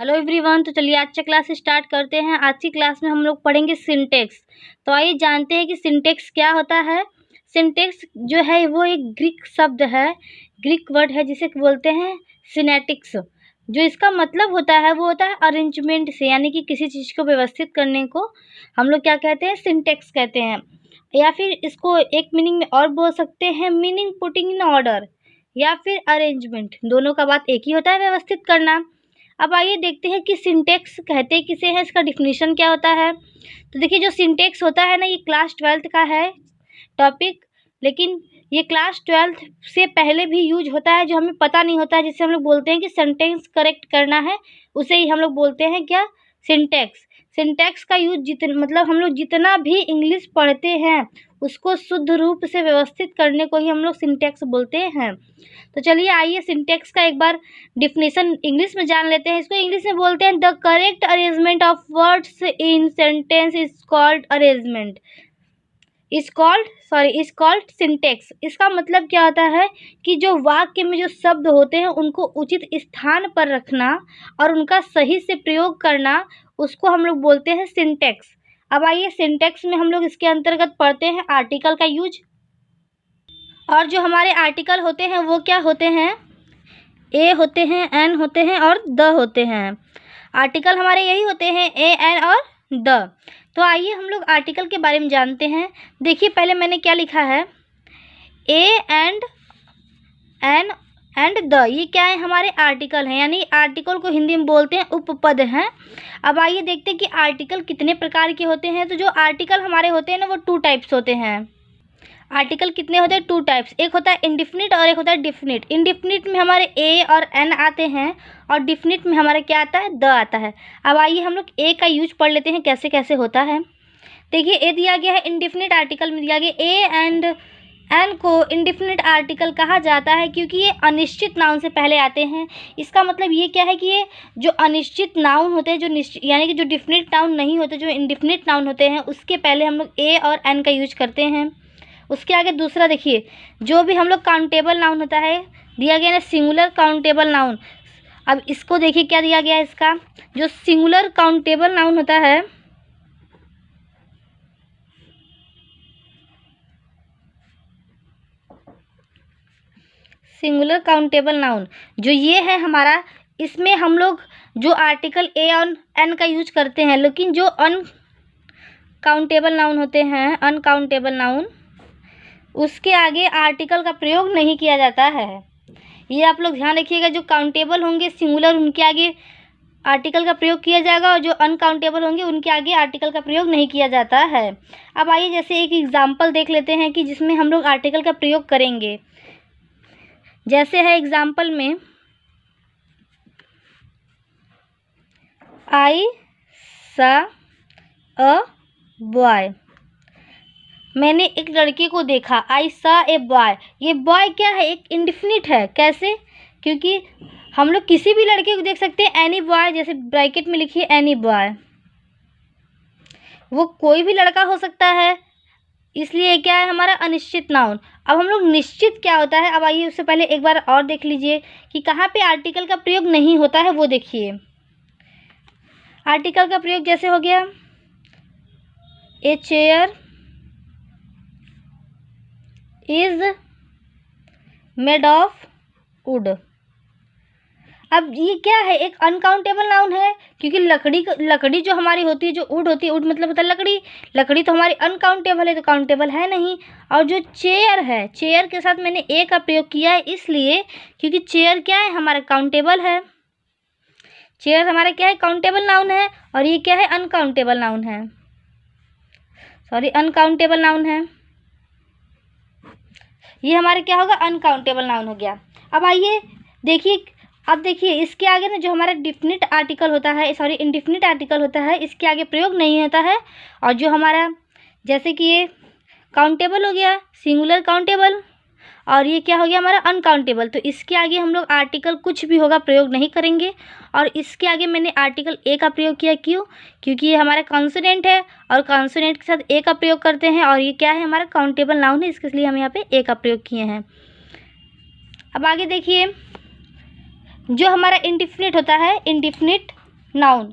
Hello everyone. तो चलिए आज से क्लास स्टार्ट करते हैं। आज की क्लास में हम लोग पढ़ेंगे सिंटेक्स। तो आइए जानते हैं कि सिंटेक्स क्या होता है। सिंटेक्स जो है वो एक ग्रीक शब्द है, ग्रीक वर्ड है जिसे बोलते हैं सिनेटिक्स। जो इसका मतलब होता है वो होता है अरेंजमेंट से, यानी कि किसी चीज़ को व्यवस्थित करने को हम लोग क्या कहते हैं, सिंटेक्स कहते हैं। या फिर इसको एक मीनिंग में और बोल सकते हैं, मीनिंग पुटिंग इन ऑर्डर या फिर अरेंजमेंट। दोनों का बात एक ही होता है, व्यवस्थित करना। अब आइए देखते हैं कि सिंटेक्स कहते किसे हैं, इसका डिफिनीशन क्या होता है। तो देखिए जो सिंटेक्स होता है ना, ये क्लास 12th का है टॉपिक, लेकिन ये क्लास 12th से पहले भी यूज होता है, जो हमें पता नहीं होता है, जिसे हम लोग बोलते हैं कि सेंटेंस करेक्ट करना है, उसे ही हम लोग बोलते हैं क्या, सिंटेक्स। सिंटेक्स का यूज मतलब हम लोग जितना भी इंग्लिश पढ़ते हैं उसको शुद्ध रूप से व्यवस्थित करने को ही हम लोग सिंटेक्स बोलते हैं। तो चलिए आइए सिंटेक्स का एक बार डिफिनेशन इंग्लिश में जान लेते हैं। इसको इंग्लिश में बोलते हैं the correct arrangement of words in sentence is called arrangement is called syntax. इसका मतलब क्या होता है कि जो वाक्य में जो शब्द होते हैं उनको उचित स्थान पर रखना और उनका सही से प्रयोग करना, उसको हम लोग बोलते हैं सिंटेक्स। अब आइए सिंटेक्स में हम लोग इसके अंतर्गत पढ़ते हैं आर्टिकल का यूज। और जो हमारे आर्टिकल होते हैं वो क्या होते हैं, ए होते हैं, एन होते हैं और द होते हैं। आर्टिकल हमारे यही होते हैं, ए, एन और द। तो आइए हम लोग आर्टिकल के बारे में जानते हैं। देखिए पहले मैंने क्या लिखा है, a and an and the, ये क्या है, हमारे आर्टिकल हैं, यानी आर्टिकल को हिंदी में बोलते हैं उपपद हैं। अब आइए देखते हैं कि आर्टिकल कितने प्रकार के होते हैं। तो जो आर्टिकल हमारे होते हैं ना वो 2 टाइप्स होते हैं। आर्टिकल कितने होते हैं, 2 टाइप्स। एक होता है इंडिफिनिट और एक होता है डिफिनिट। इंडिफिनिट में हमारे ए और एन आते हैं और डिफिनिट में हमारा क्या आता है, द आता है। अब आइए हम लोग ए का यूज पढ़ लेते हैं कैसे कैसे होता है। देखिए ए दिया गया है, इंडिफिनिट आर्टिकल में दिया गया ए एंड एन को इंडिफिनिट आर्टिकल कहा जाता है क्योंकि ये अनिश्चित नाउन से पहले आते हैं। इसका मतलब ये क्या है कि ये जो अनिश्चित नाउन होते हैं, जो निश्चित यानी कि जो डिफिनिट नाउन नहीं होते, जो इंडिफिनिट नाउन होते हैं, उसके पहले हम लोग ए और एन का यूज करते हैं। उसके आगे दूसरा देखिए, जो भी हम लोग काउंटेबल नाउन होता है, दिया गया ना सिंगुलर काउंटेबल नाउन। अब इसको देखिए क्या दिया गया है, इसका जो सिंगुलर काउंटेबल नाउन होता है, सिंगुलर काउंटेबल नाउन जो ये है हमारा, इसमें हम लोग जो आर्टिकल ए और एन का यूज करते हैं, लेकिन जो अनकाउंटेबल नाउन होते हैं, अनकाउंटेबल नाउन, उसके आगे आर्टिकल का प्रयोग नहीं किया जाता है। ये आप लोग ध्यान रखिएगा, जो काउंटेबल होंगे सिंगुलर, उनके आगे आर्टिकल का प्रयोग किया जाएगा और जो अनकाउंटेबल होंगे उनके आगे आर्टिकल का प्रयोग नहीं किया जाता है। अब आइए जैसे एक एग्जाम्पल देख लेते हैं कि जिसमें हम लोग आर्टिकल का प्रयोग करेंगे। जैसे है एग्जाम्पल में, आई सा अ बॉय, मैंने एक लड़के को देखा, आई सा ए बॉय। ये बॉय क्या है, एक इंडिफिनिट है। कैसे, क्योंकि हम लोग किसी भी लड़के को देख सकते हैं, एनी बॉय, जैसे ब्रैकेट में लिखिए एनी बॉय, वो कोई भी लड़का हो सकता है, इसलिए क्या है हमारा अनिश्चित नाउन। अब हम लोग निश्चित क्या होता है, अब आइए उससे पहले एक बार और देख लीजिए कि कहाँ पे आर्टिकल का प्रयोग नहीं होता है, वो देखिए। आर्टिकल का प्रयोग जैसे हो गया, a chair is made of would. अब ये क्या है, एक अनकाउंटेबल नाउन है, क्योंकि लकड़ी जो हमारी होती है, जो वुड होती है, वुड मतलब होता है लकड़ी, लकड़ी तो हमारी अनकाउंटेबल है, तो काउंटेबल है नहीं। और जो चेयर है, चेयर के साथ मैंने ए का प्रयोग किया है, इसलिए क्योंकि चेयर क्या है, हमारा काउंटेबल है। चेयर हमारा क्या है, काउंटेबल नाउन है, और ये क्या है, अनकाउंटेबल नाउन है, अनकाउंटेबल नाउन है। ये हमारा क्या होगा, अनकाउंटेबल नाउन हो गया। अब आइए देखिए, अब देखिए इसके आगे ना जो हमारा डिफिनिट आर्टिकल होता है, इंडिफिनिट आर्टिकल होता है, इसके आगे प्रयोग नहीं होता है। और जो हमारा जैसे कि ये काउंटेबल हो गया, सिंगुलर काउंटेबल, और ये क्या हो गया हमारा अनकाउंटेबल, तो इसके आगे हम लोग आर्टिकल कुछ भी होगा प्रयोग नहीं करेंगे। और इसके आगे मैंने आर्टिकल ए का प्रयोग किया, क्यों, क्योंकि ये हमारा कॉन्सोनेंट है और कॉन्सोनेंट के साथ ए का प्रयोग करते हैं, और ये क्या है, हमारा काउंटेबल नाउन है, इसके लिए हम यहाँ पे ए का प्रयोग किए हैं। अब आगे देखिए, जो हमारा इंडिफिनिट होता है, indefinite noun,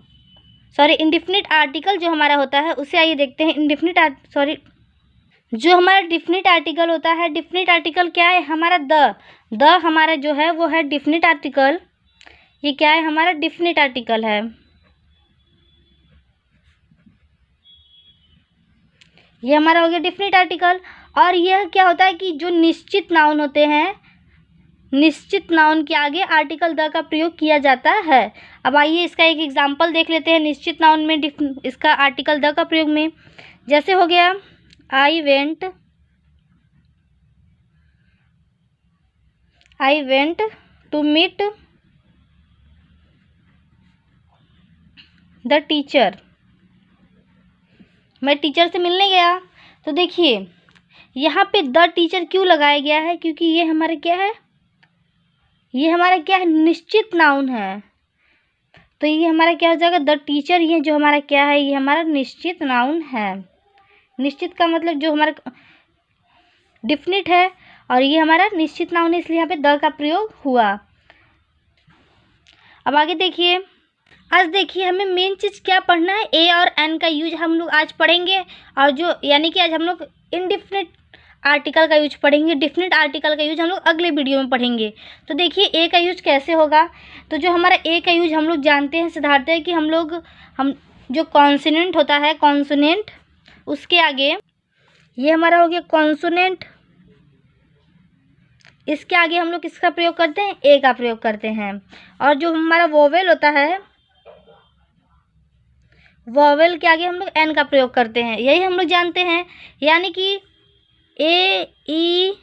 sorry indefinite article जो हमारा होता है उसे आइए देखते हैं। जो हमारा डिफिनिट आर्टिकल होता है, डिफिनिट आर्टिकल क्या है हमारा? द हमारा जो है वो है डिफिनिट आर्टिकल। ये क्या है हमारा? डिफिनिट आर्टिकल है। ये हमारा हो गया डिफिनिट आर्टिकल। और यह क्या होता है कि जो निश्चित नाउन होते हैं, निश्चित नाउन के आगे आर्टिकल द का प्रयोग किया जाता है। अब आइए इसका एक एग्जांपल देख लेते हैं निश्चित नाउन में इसका आर्टिकल द का प्रयोग में। जैसे हो गया I went to meet the teacher. मैं टीचर से मिलने गया। तो देखिए यहाँ पे द टीचर क्यों लगाया गया है? क्योंकि ये हमारा क्या है? ये हमारा क्या है? निश्चित नाउन है। तो ये हमारा क्या हो जाएगा? The teacher. ये जो हमारा क्या है? ये हमारा निश्चित नाउन है। निश्चित का मतलब जो हमारा डिफिनिट है और ये हमारा निश्चित नाउन है, इसलिए यहाँ पे द का प्रयोग हुआ। अब आगे देखिए, आज देखिए हमें मेन चीज़ क्या पढ़ना है? ए और एन का यूज हम लोग आज पढ़ेंगे। और जो यानी कि आज हम लोग इनडिफिनिट आर्टिकल का यूज पढ़ेंगे। डिफिनिट आर्टिकल का यूज हम लोग अगले वीडियो में पढ़ेंगे। तो देखिए ए का यूज कैसे होगा। तो जो हमारा ए का यूज हम लोग जानते हैं सिद्धार्थ है कि हम जो कॉन्सोनेंट होता है, कॉन्सोनेंट, उसके आगे ये हमारा हो गया कॉन्सोनेंट, इसके आगे हम लोग किसका प्रयोग करते हैं? ए का प्रयोग करते हैं। और जो हमारा वोवेल होता है, वोवेल के आगे हम लोग एन का प्रयोग करते हैं। यही हम लोग जानते हैं। यानी कि ए ई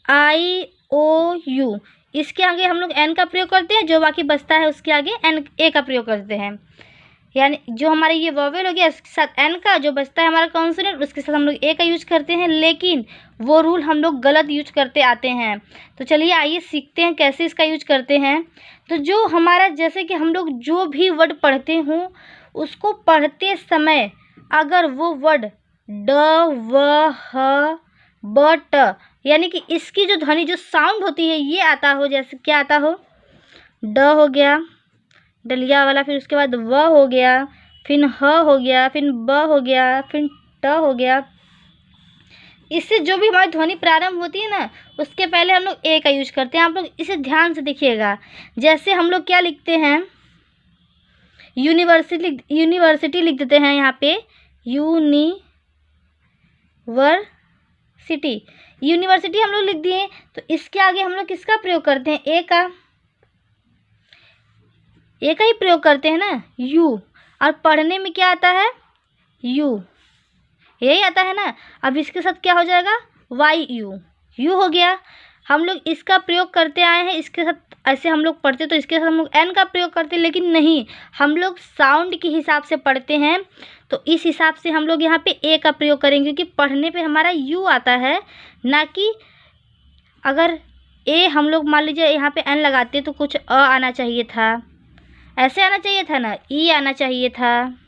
आई ओ यू, इसके आगे हम लोग एन का प्रयोग करते हैं। जो बाकी बचता है उसके आगे एन ए का प्रयोग करते हैं। यानी जो हमारे ये वोवेल हो गया इसके साथ एन का, जो बचता है हमारा कॉन्सोनेंट उसके साथ हम लोग ए का यूज करते हैं। लेकिन वो रूल हम लोग गलत यूज करते आते हैं। तो चलिए आइए सीखते हैं कैसे इसका यूज करते हैं। तो जो हमारा जैसे कि हम लोग जो भी वर्ड पढ़ते हों उसको पढ़ते समय अगर वो वर्ड ड व ह ब ट, यानी कि इसकी जो ध्वनि जो साउंड होती है ये आता हो, जैसे क्या आता हो? ड हो गया डलिया वाला, फिर उसके बाद व हो गया, फिर ह हो गया, फिर ब हो गया, फिर ट हो गया। इससे जो भी हमारी ध्वनि प्रारंभ होती है ना उसके पहले हम लोग ए का यूज करते हैं। आप लोग इसे ध्यान से देखिएगा। जैसे हम लोग क्या लिखते हैं? यूनिवर्सिटी लिख देते हैं यहाँ पे, यूनिवर्सिटी हम लोग लिख दिए। तो इसके आगे हम लोग किसका प्रयोग करते हैं? ए का ही प्रयोग करते हैं ना, यू। और पढ़ने में क्या आता है? यू, यही आता है ना। अब इसके साथ क्या हो जाएगा? वाई यू हो गया। हम लोग इसका प्रयोग करते आए हैं, इसके साथ ऐसे हम लोग पढ़ते तो इसके साथ हम लोग एन का प्रयोग करते, लेकिन नहीं, हम लोग साउंड के हिसाब से पढ़ते हैं। तो इस हिसाब से हम लोग यहाँ पे ए का प्रयोग करेंगे क्योंकि पढ़ने पे हमारा यू आता है, ना कि अगर ए हम लोग मान लीजिए यहाँ पे एन लगाते तो कुछ अ आना चाहिए था, ऐसे आना चाहिए था ना, ई आना चाहिए था।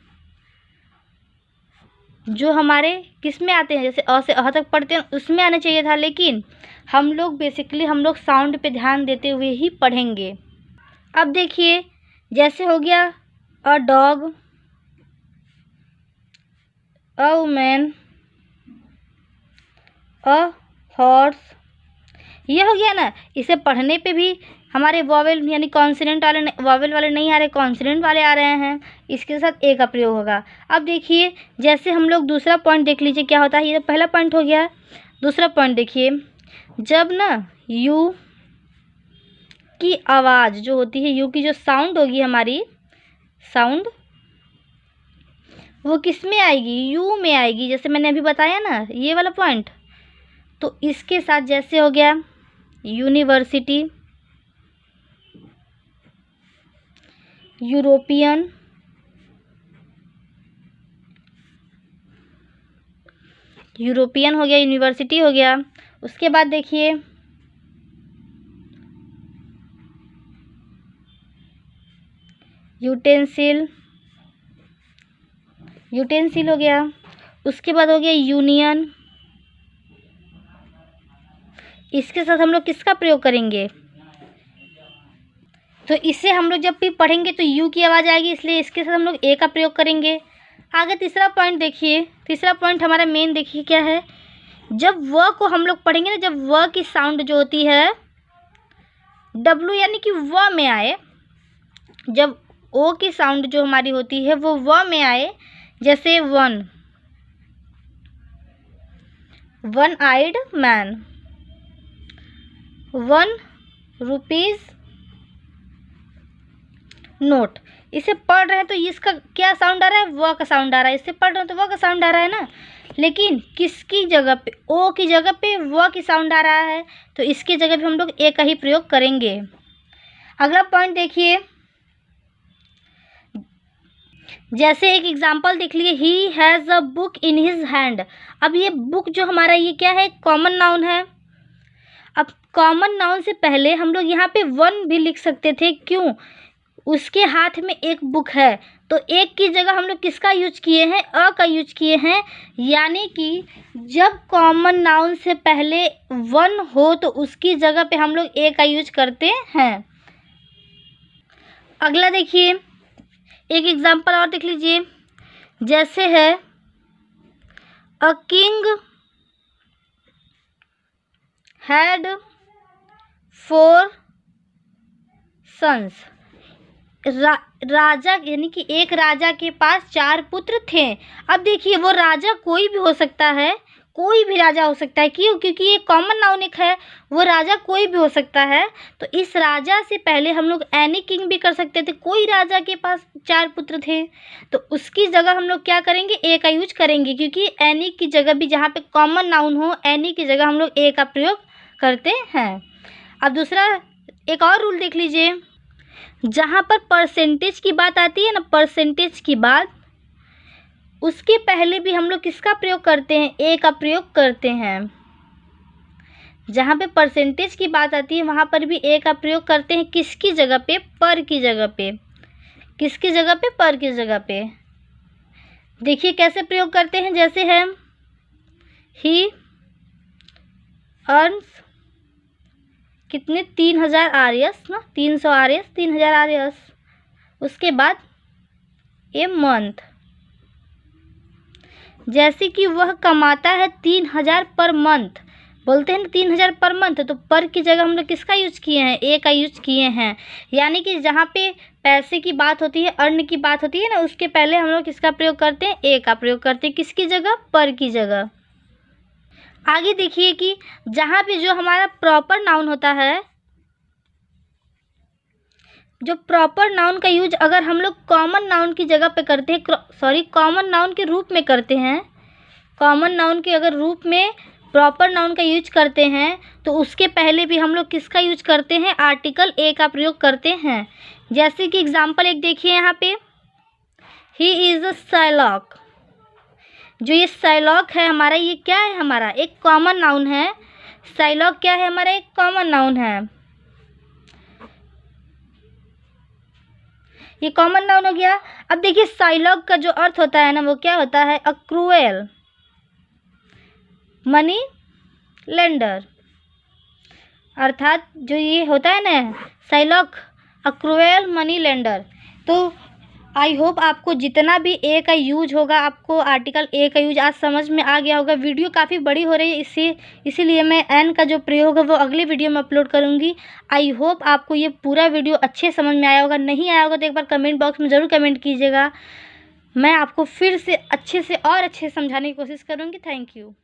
जो हमारे किस में आते हैं, जैसे अ से अह तक पढ़ते हैं उसमें आना चाहिए था। लेकिन हम लोग बेसिकली हम लोग साउंड पे ध्यान देते हुए ही पढ़ेंगे। अब देखिए जैसे हो गया a dog, a women, a horse, ये हो गया ना। इसे पढ़ने पे भी हमारे वॉवेल यानी कॉन्सोनेंट वाले वॉवेल वाले नहीं आ रहे, कॉन्सोनेंट वाले आ रहे हैं, इसके साथ ए का प्रयोग होगा। अब देखिए जैसे हम लोग दूसरा पॉइंट देख लीजिए क्या होता है। ये तो पहला पॉइंट हो गया। दूसरा पॉइंट देखिए, जब ना यू की आवाज़ जो होती है, यू की जो साउंड होगी हमारी साउंड, वो किस में आएगी? यू में आएगी। जैसे मैंने अभी बताया ना ये वाला पॉइंट। तो इसके साथ जैसे हो गया यूनिवर्सिटी, यूरोपियन, हो गया, यूनिवर्सिटी हो गया। उसके बाद देखिए यूटेंसिल हो गया। उसके बाद हो गया यूनियन। इसके साथ हम लोग किसका प्रयोग करेंगे? तो इसे हम लोग जब भी पढ़ेंगे तो यू की आवाज़ आएगी, इसलिए इसके साथ हम लोग ए का प्रयोग करेंगे। आगे तीसरा पॉइंट देखिए, तीसरा पॉइंट हमारा मेन देखिए क्या है। जब व को हम लोग पढ़ेंगे ना, जब व की साउंड जो होती है डब्लू यानी कि व में आए, जब ओ की साउंड जो हमारी होती है वो व में आए, जैसे one eyed man, 1 rupees note, इसे पढ़ रहे हैं तो इसका क्या साउंड आ रहा है, व का साउंड आ रहा है। इससे पढ़ रहे हैं तो व का साउंड आ रहा है ना, लेकिन किसकी जगह पे, ओ की जगह पे व की साउंड आ रहा है, तो इसकी जगह पे हम लोग ए का ही प्रयोग करेंगे। अगला पॉइंट देखिए, जैसे एक एग्जाम्पल देख लिए, he has a book in his hand. अब ये बुक जो हमारा ये क्या है, कॉमन नाउन है। अब कॉमन नाउन से पहले हम लोग यहाँ पे वन भी लिख सकते थे, क्यों, उसके हाथ में एक बुक है, तो एक की जगह हम लोग किसका यूज किए हैं, अ का यूज किए हैं। यानी कि जब कॉमन नाउन से पहले वन हो तो उसकी जगह पे हम लोग ए का यूज करते हैं। अगला देखिए, एक एग्जाम्पल और देख लीजिए, जैसे है अ किंग हैड 4 सन्स। राजा यानी कि एक राजा के पास 4 पुत्र थे। अब देखिए वो राजा कोई भी हो सकता है, कोई भी राजा हो सकता है, क्यों, क्योंकि ये कॉमन नाउन एक है, वो राजा कोई भी हो सकता है। तो इस राजा से पहले हम लोग एनी किंग भी कर सकते थे, कोई राजा के पास 4 पुत्र थे, तो उसकी जगह हम लोग क्या करेंगे, ए का यूज करेंगे, क्योंकि एनी की जगह भी जहाँ पे कॉमन नाउन हो, एनी की जगह हम लोग ए का प्रयोग करते हैं। अब दूसरा एक और रूल देख लीजिए, जहाँ पर परसेंटेज की बात आती है ना, परसेंटेज की बात, उसके पहले भी हम लोग किसका प्रयोग करते हैं, ए का प्रयोग करते हैं। जहाँ पे परसेंटेज की बात आती है वहाँ पर भी ए का प्रयोग करते हैं, किसकी जगह पे, पर की जगह पे, किसकी जगह पे, पर की जगह पे। देखिए कैसे प्रयोग करते हैं, जैसे है ही अर्न्स कितने, 3000 आर्यस ना, 300 आर्यस, 3000 आर्यस। उसके बाद ए मंथ, जैसे कि वह कमाता है 3000 पर मंथ, बोलते हैं ना 3000 पर मंथ, तो पर की जगह हम लोग किसका यूज किए हैं, ए का यूज किए हैं। यानी कि जहाँ पे पैसे की बात होती है, अर्न की बात होती है ना, उसके पहले हम लोग किसका प्रयोग करते हैं, ए का प्रयोग करते हैं, किसकी जगह, पर की जगह। आगे देखिए कि जहाँ पे जो हमारा प्रॉपर नाउन होता है, जो प्रॉपर नाउन का यूज अगर हम लोग कॉमन नाउन की जगह पे करते हैं, कॉमन नाउन के रूप में करते हैं, कॉमन नाउन के अगर रूप में प्रॉपर नाउन का यूज करते हैं, तो उसके पहले भी हम लोग किसका यूज करते हैं, आर्टिकल ए का प्रयोग करते हैं। जैसे कि एग्जाम्पल एक देखिए यहाँ पे, ही इज़ अ साइलॉक। जो ये साइलॉक है हमारा, ये क्या है, हमारा एक कॉमन नाउन है। साइलॉक क्या है, हमारा एक कॉमन नाउन है, ये कॉमन नाउन हो गया। अब देखिए साइलॉक का जो अर्थ होता है ना, वो क्या होता है, अ क्रूएल मनी लेंडर, अर्थात जो ये होता है ना Psylocke, a cruel money lender. तो आई होप आपको जितना भी ए का यूज होगा, आपको आर्टिकल ए का यूज आज समझ में आ गया होगा। वीडियो काफ़ी बड़ी हो रही है, इसीलिए मैं एन का जो प्रयोग है वो अगली वीडियो में अपलोड करूँगी। आई होप आपको ये पूरा वीडियो अच्छे समझ में आया होगा। नहीं आया होगा तो एक बार कमेंट बॉक्स में ज़रूर कमेंट कीजिएगा, मैं आपको फिर से अच्छे से और अच्छे समझाने की कोशिश करूँगी। Thank you.